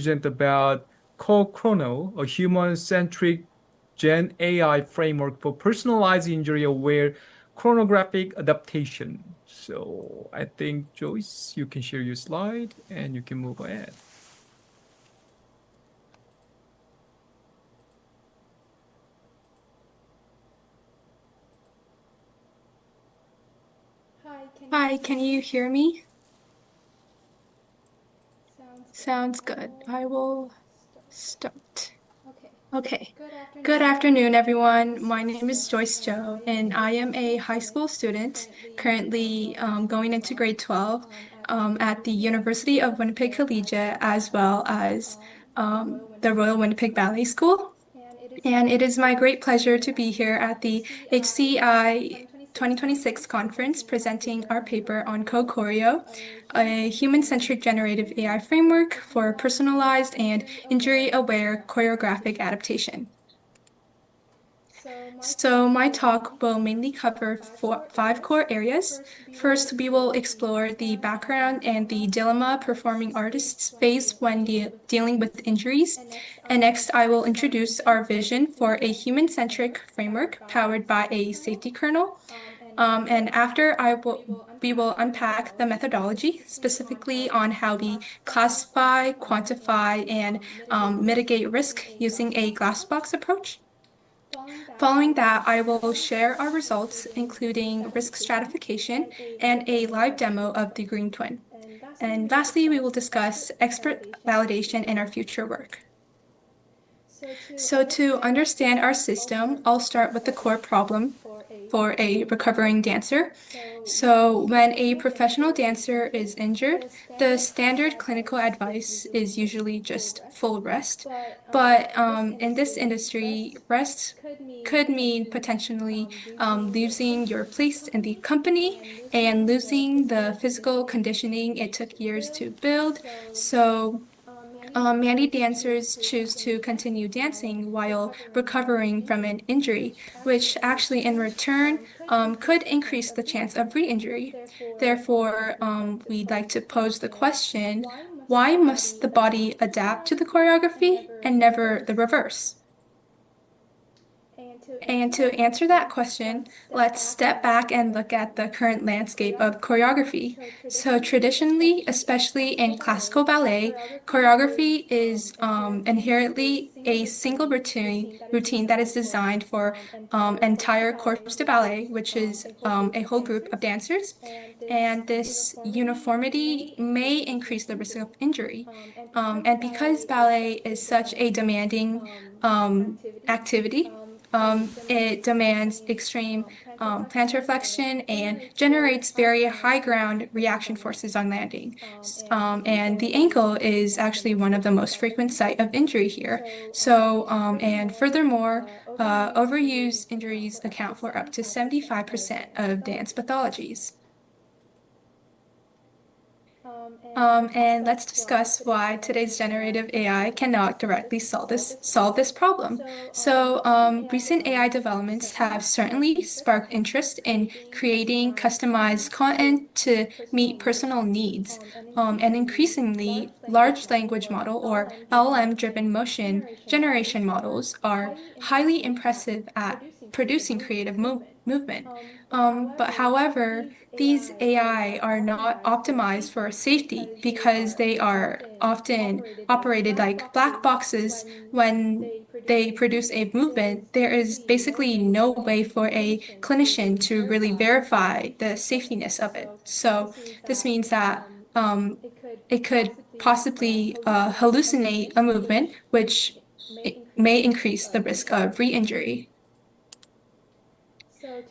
present about Co-Choreo, a human-centric Gen AI framework for personalized injury-aware chronographic adaptation. So I think, Joyce, you can share your slide and you can move ahead. Hi, can you hear me? Sounds good. I will start. Okay. Good afternoon, everyone. My name is Joyce Joe, and I am a high school student currently going into grade 12 at the University of Winnipeg Collegiate, as well as the Royal Winnipeg Ballet School. And it is my great pleasure to be here at the HCI 2026 conference presenting our paper on Co-Choreo, a human-centric generative AI framework for personalized and injury-aware choreographic adaptation. So my talk will mainly cover five core areas. First, we will explore the background and the dilemma performing artists face when dealing with injuries. And next, I will introduce our vision for a human-centric framework powered by a safety kernel. And after we will unpack the methodology, specifically on how we classify, quantify, and mitigate risk using a glass box approach. Following that, I will share our results, including risk stratification and a live demo of the Green Twin. And lastly, we will discuss expert validation in our future work. So to understand our system, I'll start with the core problem for a recovering dancer. So when a professional dancer is injured, the standard clinical advice is usually just full rest. But in this industry, rest could mean potentially losing your place in the company and losing the physical conditioning it took years to build. So many dancers choose to continue dancing while recovering from an injury, which actually in return could increase the chance of re-injury. Therefore, we'd like to pose the question, why must the body adapt to the choreography and never the reverse? And to answer that question, let's step back and look at the current landscape of choreography. So traditionally, especially in classical ballet, choreography is inherently a single routine that is designed for entire corps de ballet, which is a whole group of dancers. And this uniformity may increase the risk of injury. And because ballet is such a demanding activity, it demands extreme plantar flexion and generates very high ground reaction forces on landing. And the ankle is actually one of the most frequent site of injury here. So, and furthermore, overuse injuries account for up to 75% of dance pathologies. And let's discuss why today's generative AI cannot directly solve this problem. So, recent AI developments have certainly sparked interest in creating customized content to meet personal needs. And increasingly, large language model or LLM-driven motion generation models are highly impressive at producing creative movement. But however, these AI are not optimized for safety because they are often operated like black boxes. When they produce a movement, there is basically no way for a clinician to really verify the safetiness of it. So this means that it could possibly hallucinate a movement, which may increase the risk of re-injury.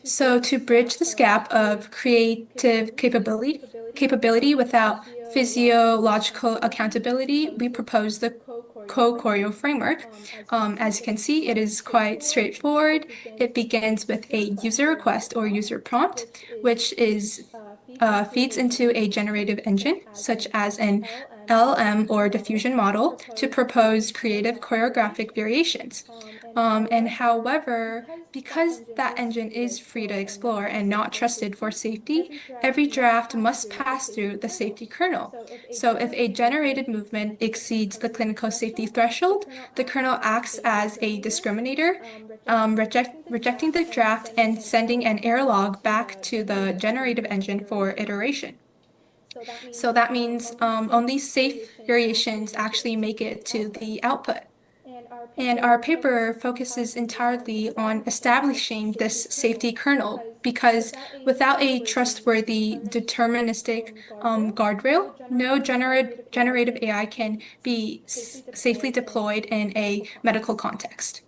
So to bridge this gap of creative capability without physiological accountability, we propose the Co-Choreo framework. As you can see, it is quite straightforward. It begins with a user request or user prompt, which is feeds into a generative engine, such as an LLM or diffusion model to propose creative choreographic variations. And however, because that engine is free to explore and not trusted for safety, every draft must pass through the safety kernel. So if a generated movement exceeds the clinical safety threshold, the kernel acts as a discriminator, rejecting the draft and sending an error log back to the generative engine for iteration. So that means only safe variations actually make it to the output. And our paper focuses entirely on establishing this safety kernel because without a trustworthy deterministic guardrail, no generative AI can be safely deployed in a medical context.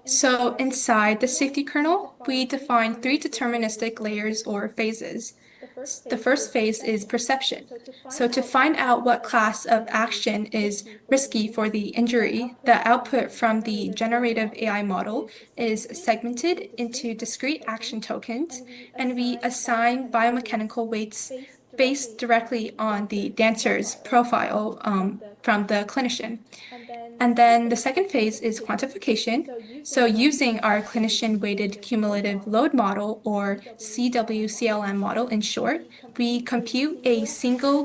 So inside the safety kernel, we define three deterministic layers or phases. The first phase is perception. So to find out what class of action is risky for the injury, the output from the generative AI model is segmented into discrete action tokens, and we assign biomechanical weights based directly on the dancer's profile from the clinician. And then the second phase is quantification. So using our clinician-weighted cumulative load model, or CWCLM model in short, we compute a single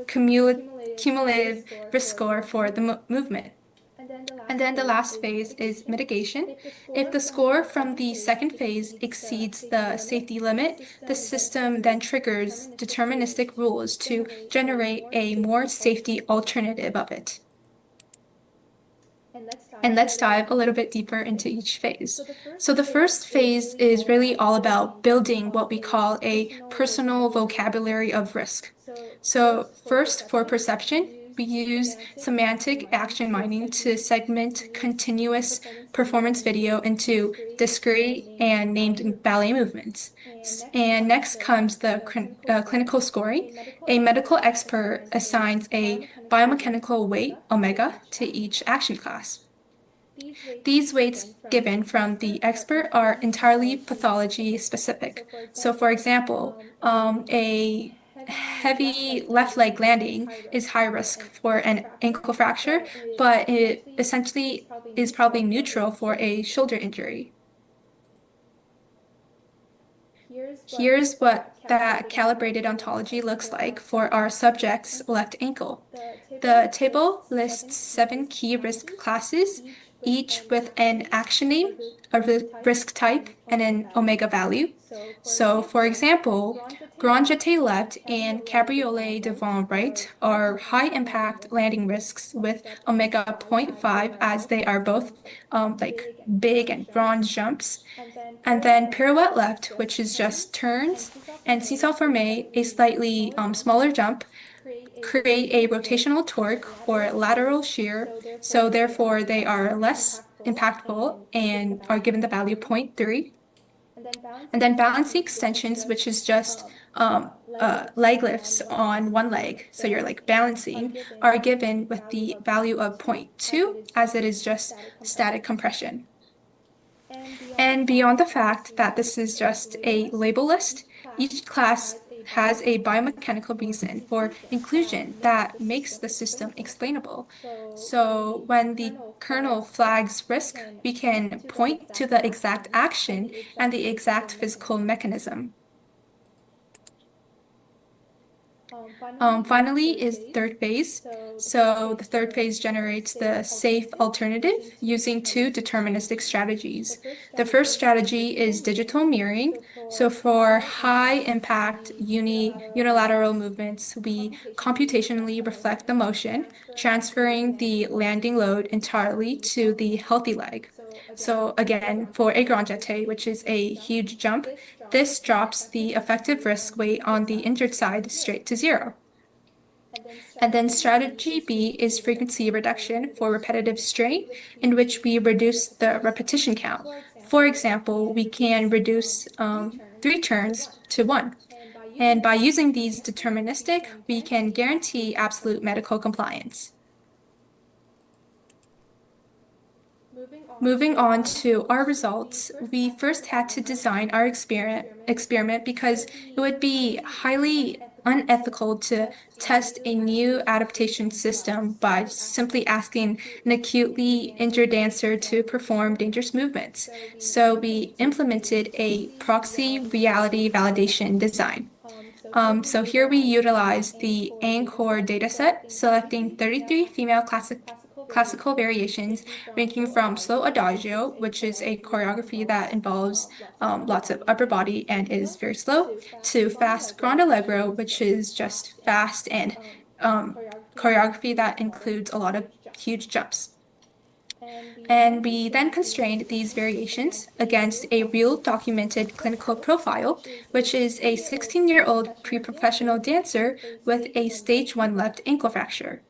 cumulative risk score for the movement. And then the last phase is mitigation. If the score from the second phase exceeds the safety limit, the system then triggers deterministic rules to generate a more safety alternative of it. And let's dive a little bit deeper into each phase. So the first phase is really all about building what we call a personal vocabulary of risk. So first, for perception, we use semantic action mining to segment continuous performance video into discrete and named ballet movements. And next comes the clinical scoring. A medical expert assigns a biomechanical weight, omega, to each action class. These weights given from the expert are entirely pathology specific. So, for example, a heavy left leg landing is high risk for an ankle fracture, but it essentially is probably neutral for a shoulder injury. Here's what that calibrated ontology looks like for our subject's left ankle. The table lists 7 key risk classes, each with an action name, a risk type, and an omega value. So, for example, grand jeté left and cabriolet devant right are high impact landing risks with omega 0.5 as they are both like big and bronze jumps. And then pirouette left, which is just turns, and seesaw formé, a slightly smaller jump, create a rotational torque or lateral shear, so therefore they are less impactful and are given the value 0.3. And then balancing extensions, which is just leg lifts on one leg, so you're like balancing, are given with the value of 0.2 as it is just static compression. And beyond the fact that this is just a label list, each class has a biomechanical reason for inclusion that makes the system explainable. So when the kernel flags risk, we can point to the exact action and the exact physical mechanism. Finally is third phase. So the third phase generates the safe alternative using two deterministic strategies. The first strategy is digital mirroring. So for high impact unilateral movements, we computationally reflect the motion, transferring the landing load entirely to the healthy leg. So again, for a grand jeté, which is a huge jump, this drops the effective risk weight on the injured side straight to zero. And then strategy B is frequency reduction for repetitive strain, in which we reduce the repetition count. For example, we can reduce 3 turns to 1. And by using these deterministic, we can guarantee absolute medical compliance. Moving on to our results, we first had to design our experiment because it would be highly unethical to test a new adaptation system by simply asking an acutely injured dancer to perform dangerous movements. So we implemented a proxy reality validation design. So here we utilize the Anchor dataset, selecting 33 classical variations ranging from slow adagio, which is a choreography that involves lots of upper body and is very slow, to fast grand allegro, which is just fast and um, choreography that includes a lot of huge jumps. And we then constrained these variations against a real documented clinical profile, which is a 16-year-old pre-professional dancer with a stage 1 left ankle fracture.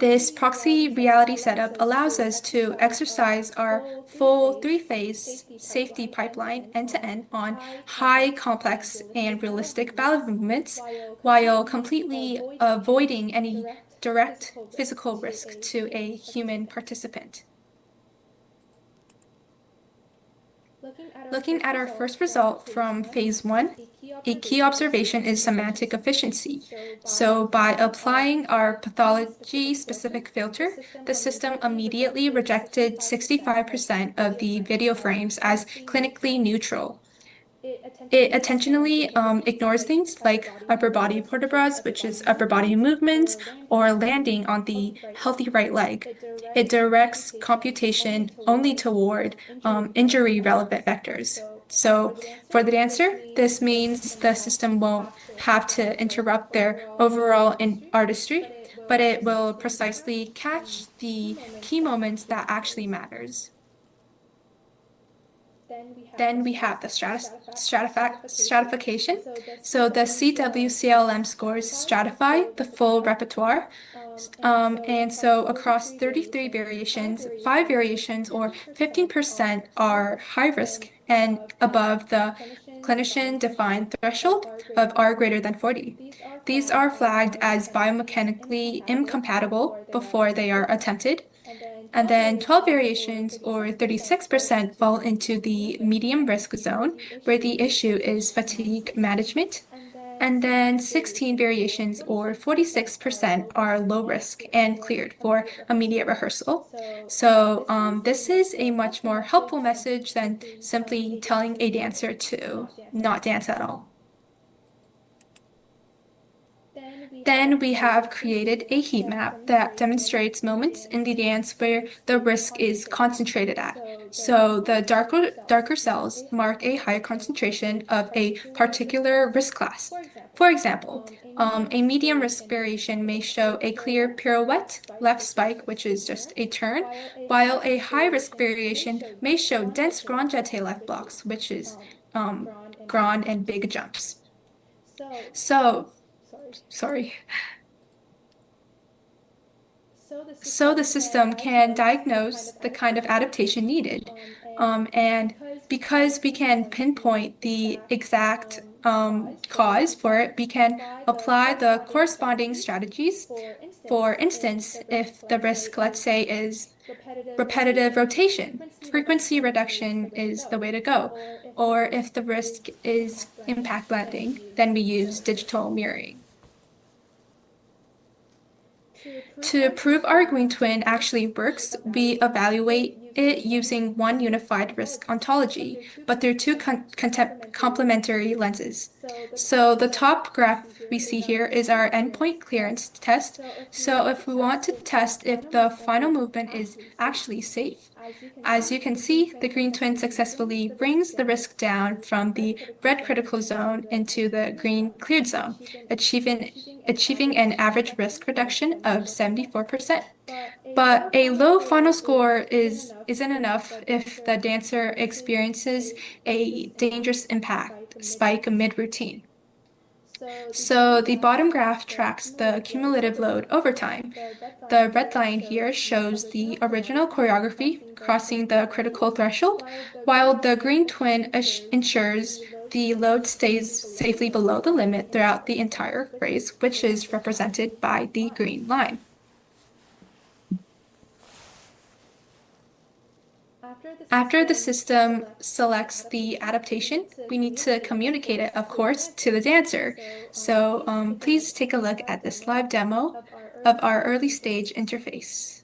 This proxy reality setup allows us to exercise our full three-phase safety pipeline end-to-end on high complex and realistic ballet movements while completely avoiding any direct physical risk to a human participant. Looking at our first result from phase 1, a key observation is semantic efficiency. So by applying our pathology-specific filter, the system immediately rejected 65% of the video frames as clinically neutral. It intentionally ignores things like upper body vertebrae, which is upper body movements, or landing on the healthy right leg. It directs computation only toward injury relevant vectors. So for the dancer, this means the system won't have to interrupt their overall artistry, but it will precisely catch the key moments that actually matters. Then we have the stratification. So the CWCLM scores stratify the full repertoire. And so across 33 variations, 5 variations or 15% are high risk and above the clinician-defined threshold of R greater than 40. These are flagged as biomechanically incompatible before they are attempted, and then 12 variations, or 36%, fall into the medium risk zone, where the issue is fatigue management. And then 16 variations, or 46%, are low risk and cleared for immediate rehearsal. So this is a much more helpful message than simply telling a dancer to not dance at all. Then we have created a heat map that demonstrates moments in the dance where the risk is concentrated at. So the darker cells mark a higher concentration of a particular risk class. For example, a medium risk variation may show a clear pirouette left spike, which is just a turn, while a high risk variation may show dense grand jeté left blocks, which is grand and big jumps. So, sorry. So the system can diagnose the kind of adaptation needed. And because we can pinpoint the exact cause for it, we can apply the corresponding strategies. For instance, if the risk, let's say, is repetitive rotation, frequency reduction is the way to go. Or if the risk is impact blending, then we use digital mirroring. To prove our green twin actually works, we evaluate it using one unified risk ontology, but they're two complementary lenses. So the top graph we see here is our endpoint clearance test. So if we want to test if the final movement is actually safe, as you can see, the green twin successfully brings the risk down from the red critical zone into the green cleared zone, achieving an average risk reduction of 74%. But a low final score isn't enough if the dancer experiences a dangerous impact spike mid-routine. So the bottom graph tracks the cumulative load over time. The red line here shows the original choreography crossing the critical threshold, while the green twin ensures the load stays safely below the limit throughout the entire phrase, which is represented by the green line. After the system selects the adaptation, we need to communicate it, of course, to the dancer. So please take a look at this live demo of our early stage interface.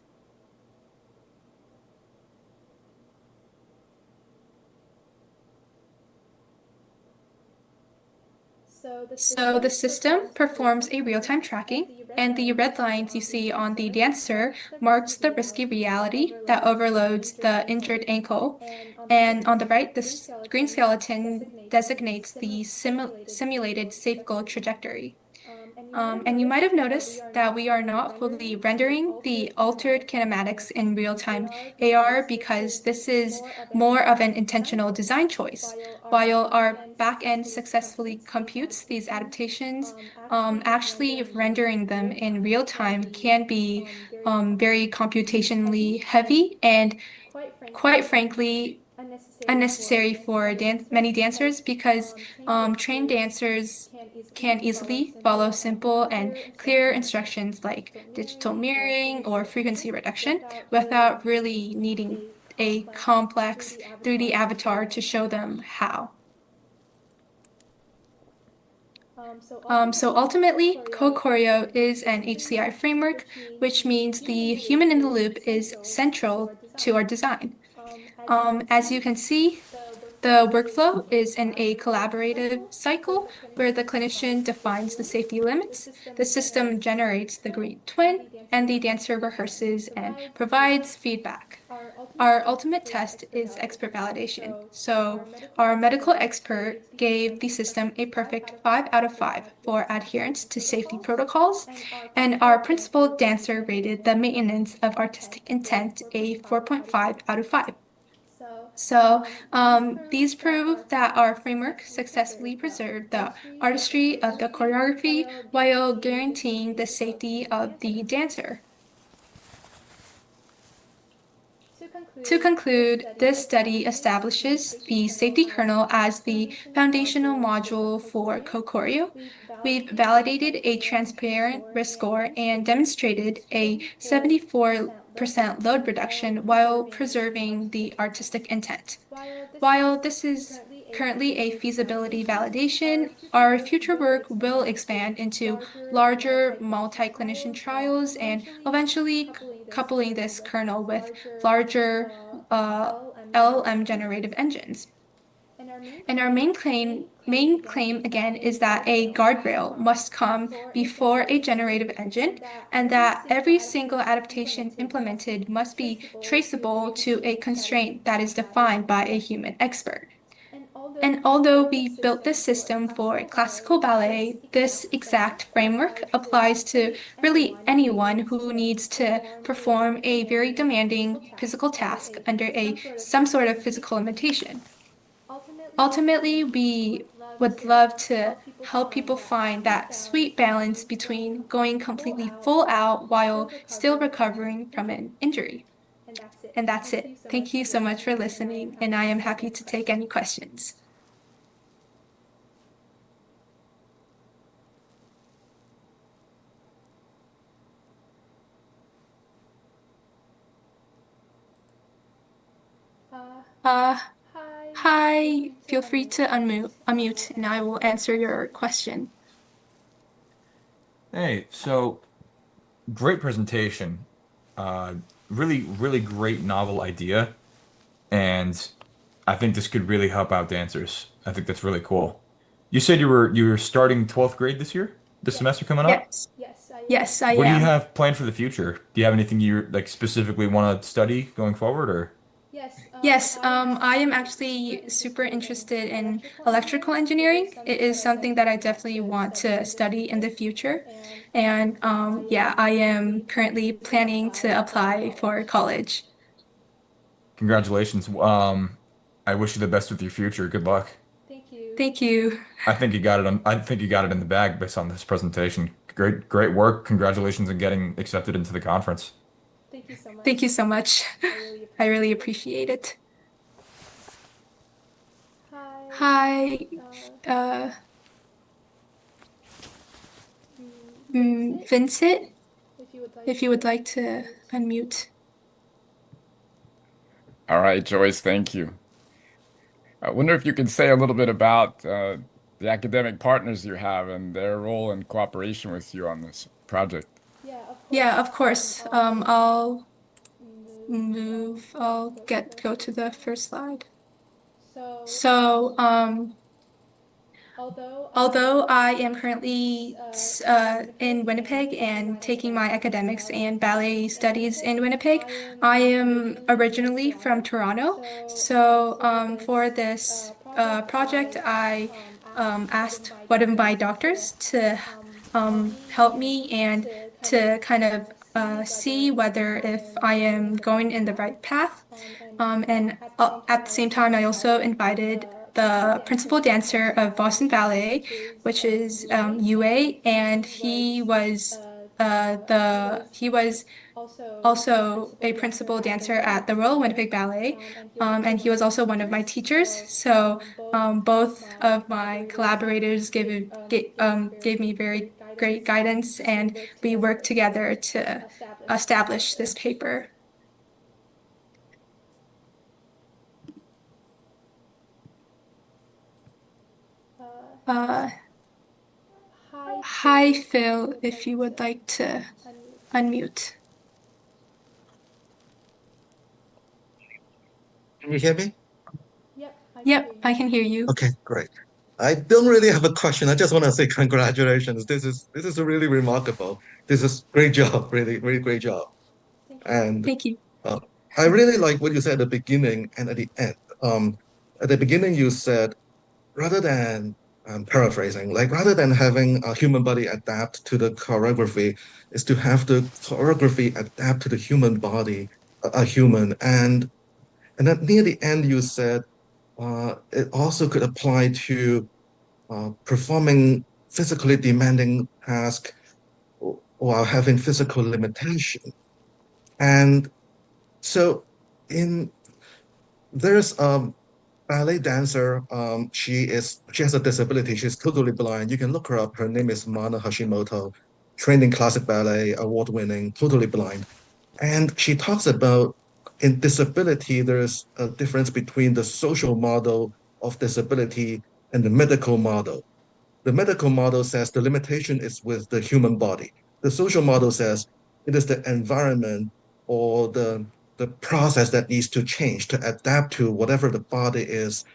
So the system performs a real-time tracking, and the red lines you see on the dancer marks the risky reality that overloads the injured ankle. And on the right, the green skeleton designates the simulated safe goal trajectory. And you might have noticed that we are not fully rendering the altered kinematics in real time AR because this is more of an intentional design choice. While our backend successfully computes these adaptations, actually rendering them in real time can be very computationally heavy and quite frankly unnecessary for many dancers because trained dancers can easily follow simple and clear instructions like digital mirroring or frequency reduction without really needing a complex 3D avatar to show them how. So ultimately, Co-Choreo is an HCI framework, which means the human in the loop is central to our design. As you can see, the workflow is in a collaborative cycle where the clinician defines the safety limits, the system generates the green twin, and the dancer rehearses and provides feedback. Our ultimate test is expert validation. So, our medical expert gave the system a perfect 5 out of 5 for adherence to safety protocols, and our principal dancer rated the maintenance of artistic intent a 4.5 out of 5. So these prove that our framework successfully preserved the artistry of the choreography while guaranteeing the safety of the dancer. To conclude, this study establishes the safety kernel as the foundational module for Co-Choreo. We've validated a transparent risk score and demonstrated a 74% load reduction while preserving the artistic intent. While this is currently a feasibility validation, our future work will expand into larger multi-clinician trials and eventually coupling this kernel with larger LLM generative engines. And our main claim again is that a guardrail must come before a generative engine, and that every single adaptation implemented must be traceable to a constraint that is defined by a human expert. And although we built this system for classical ballet, this exact framework applies to really anyone who needs to perform a very demanding physical task under some sort of physical limitation. Ultimately, we would love to help people find that sweet balance between going completely full out while still recovering from an injury. And that's it. Thank you so much for listening, and I am happy to take any questions. Uh, Hi, feel free to unmute, and I will answer your question. Hey, so great presentation. Uh, really great novel idea. And I think this could really help out dancers. I think that's really cool. You said you were starting 12th grade this year, this semester coming up? Yes, yes, I What do you am. have planned for the future? Do you have anything you like specifically want to study going forward or? Yes, I am actually super interested in electrical engineering. It is something that I definitely want to study in the future. And yeah, I am currently planning to apply for college. Congratulations. I wish you the best with your future. Good luck. Thank you. I think you got it in the bag based on this presentation. Great work. Congratulations on getting accepted into the conference. Thank you so much. I really appreciate it. Hi, uh, Vincent, if you would like to unmute. All right, Joyce, thank you. I wonder if you could say a little bit about the academic partners you have and their role in cooperation with you on this project. Yeah, of course. I'll go to the first slide. So, although I am currently in Winnipeg and taking my academics and ballet studies in Winnipeg, I am originally from Toronto. So for this project, I asked one of my doctors to help me and to kind of see whether if I am going in the right path. And at the same time, I also invited the principal dancer of Boston Ballet, which is UA, and he was also a principal dancer at the Royal Winnipeg Ballet, and he was also one of my teachers. So both of my collaborators gave me very great guidance, and we worked together to establish this paper. Uh, Hi, Phil, if you would like to unmute. Can you hear me? Yep, I can hear you. Okay, great. I don't really have a question. I just want to say congratulations. This is really remarkable. This is great job, really, really great job. And Thank you. uh, I really like what you said at the beginning and at the end. At the beginning, you said rather than paraphrasing, like rather than having a human body adapt to the choreography, is to have the choreography adapt to the human body, a human. And then near the end, you said it also could apply to performing physically demanding tasks while having physical limitation. And so in there's a ballet dancer. She has a disability. She's totally blind. You can look her up. Her name is Mana Hashimoto, trained in classic ballet, award winning, totally blind. And she talks about in disability, there's a difference between the social model of disability and the medical model. The medical model says the limitation is with the human body. The social model says it is the environment or the process that needs to change to adapt to whatever the body is,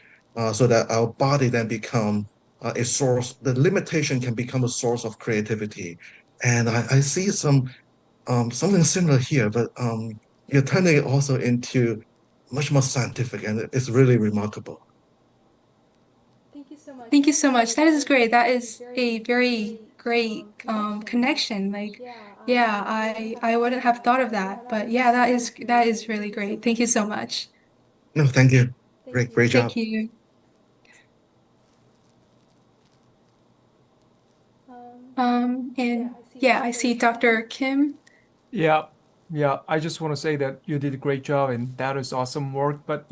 so that our body then become a source. The limitation can become a source of creativity. And I see something similar here, but you're turning it also into much more scientific, and it's really remarkable. Thank you so much. That is great. That is a very great connection. Like, yeah, I wouldn't have thought of that, but yeah, that is really great. Thank you so much. No, thank you. Great job. Thank you. And yeah, I see Dr. Kim. Yeah, yeah. I just want to say that you did a great job and that is awesome work. But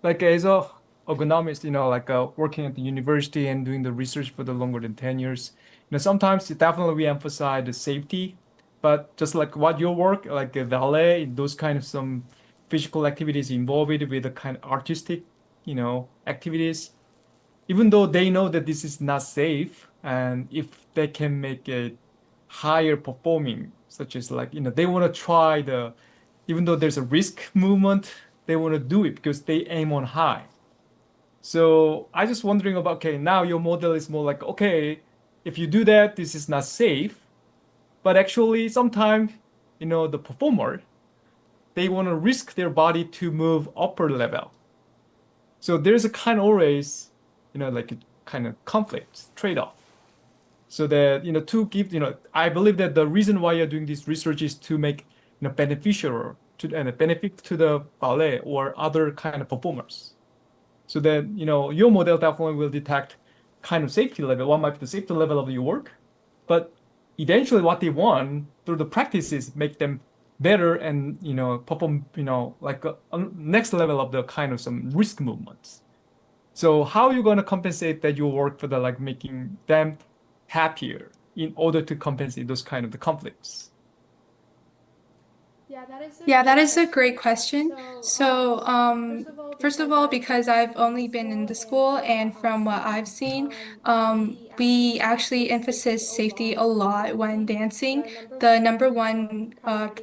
like as a ergonomist, like working at the university and doing the research for the longer than 10 years, sometimes definitely we emphasize the safety, but just like what your work, like ballet, those kind of some physical activities involved with the kind of artistic, activities even though they know that this is not safe and if they can make it higher performing such as like they want to try the even though there's a risk movement they want to do it because they aim on high. So I just wondering about, okay, now your model is more like, okay, if you do that this is not safe, but actually sometimes the performer they want to risk their body to move upper level. So there's a kind of always, like a kind of conflict, trade-off. So that, to give, I believe that the reason why you're doing this research is to make, beneficial to and a benefit to the ballet or other kind of performers. So that, your model definitely will detect kind of safety level. What might be the safety level of your work, but eventually what they want through the practices make them better and perform like a next level of the kind of some risk movements. So how are you going to compensate that your work for the like making them happier in order to compensate those kind of the conflicts? Yeah, that is a great question. So, first of all, because I've only been in the school and from what I've seen, we actually emphasize safety a lot when dancing. The number one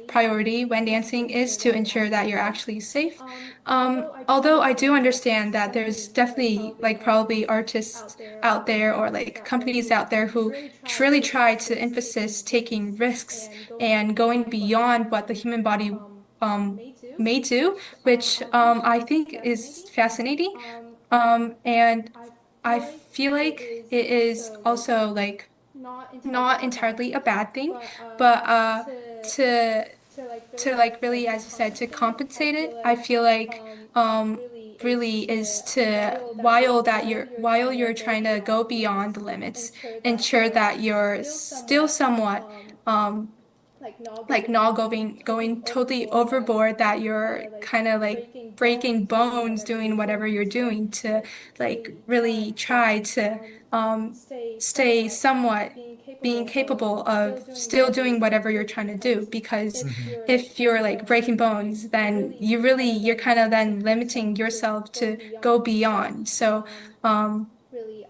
priority when dancing is to ensure that you're actually safe. Although I do understand that there's definitely like probably artists out there or like companies out there who really try to emphasize taking risks and going beyond what the human body may do, which I think is fascinating. And I feel like it is also like not entirely a bad thing, but to to like really, as you said, to compensate it, I feel like um really is to while you're trying to go beyond the limits, ensure that you're still somewhat um like not going totally overboard, that you're kind of like breaking bones doing whatever you're doing to like really try to stay somewhat being capable of still doing whatever you're trying to do, because Mhm. if you're like breaking bones, then you're kind of then limiting yourself to go beyond. So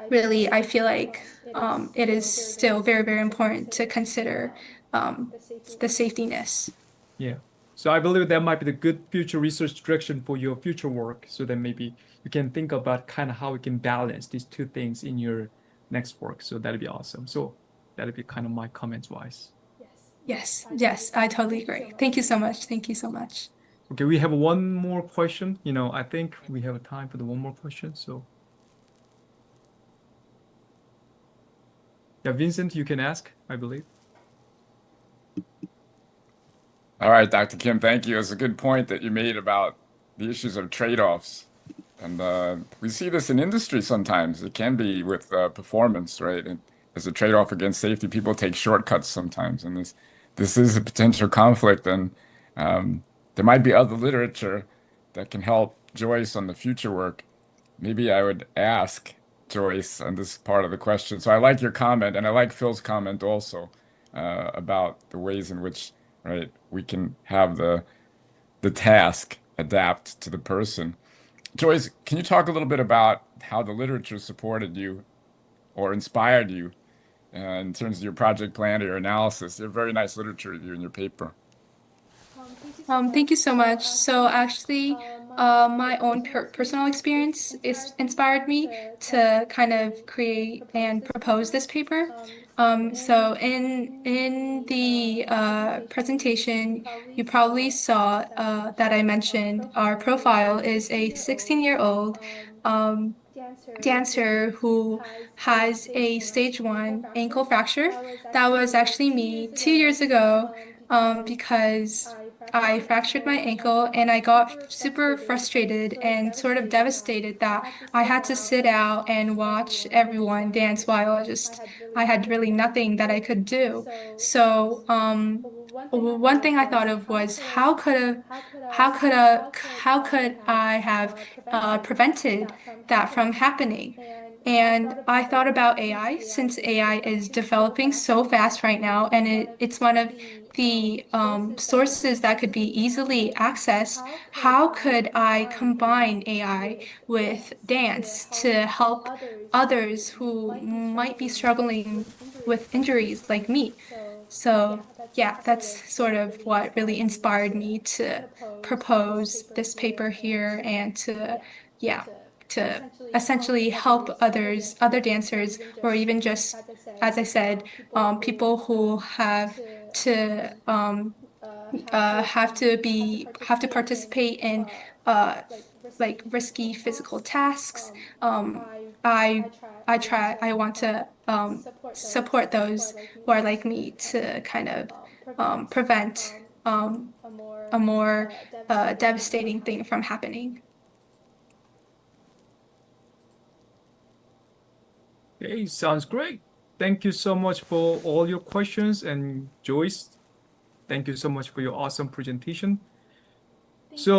really I feel like it is still very, very important to consider um, the safetiness. Yeah. So I believe that might be the good future research direction for your future work. So then maybe you can think about kind of how you can balance these two things in your next work. So that'd be awesome. So that'd be kind of my comments wise. Yes, yes, I totally agree. Thank you so much. Thank you so much. Okay, we have one more question. I think we have time for the one more question. So yeah, Vincent, you can ask, I believe. All right, Dr. Kim, thank you. It's a good point that you made about the issues of trade-offs. And we see this in industry sometimes. It can be with performance, right? And as a trade-off against safety, people take shortcuts sometimes. And this is a potential conflict. And there might be other literature that can help Joyce on the future work. Maybe I would ask Joyce on this part of the question. So I like your comment, and I like Phil's comment also about the ways in which, right, we can have the task adapt to the person. Joyce, can you talk a little bit about how the literature supported you or inspired you in terms of your project plan or your analysis? You have very nice literature review in your paper. Thank you so much. So actually, my own personal experience is inspired me to kind of create and propose this paper. So in the presentation, you probably saw that I mentioned our profile is a 16-year-old um, dancer who has a stage one ankle fracture. That was actually me 2 years ago, because I fractured my ankle and I got super frustrated and sort of devastated that I had to sit out and watch everyone dance while I had really nothing that I could do. So, one thing I thought of was how could I have prevented that from happening? And I thought about AI, since AI is developing so fast right now, and it's one of the sources that could be easily accessed. How could I combine AI with dance to help others who might be struggling with injuries like me? So, yeah, that's sort of what really inspired me to propose this paper here and to, yeah, to essentially help other dancers, or even just, as I said, people who to have to participate in uh, like risky physical tasks. I I want to support those who are like me to kind of prevent a more devastating thing from happening. Okay, sounds great. Thank you so much for all your questions. And Joyce, thank you so much for your awesome presentation. So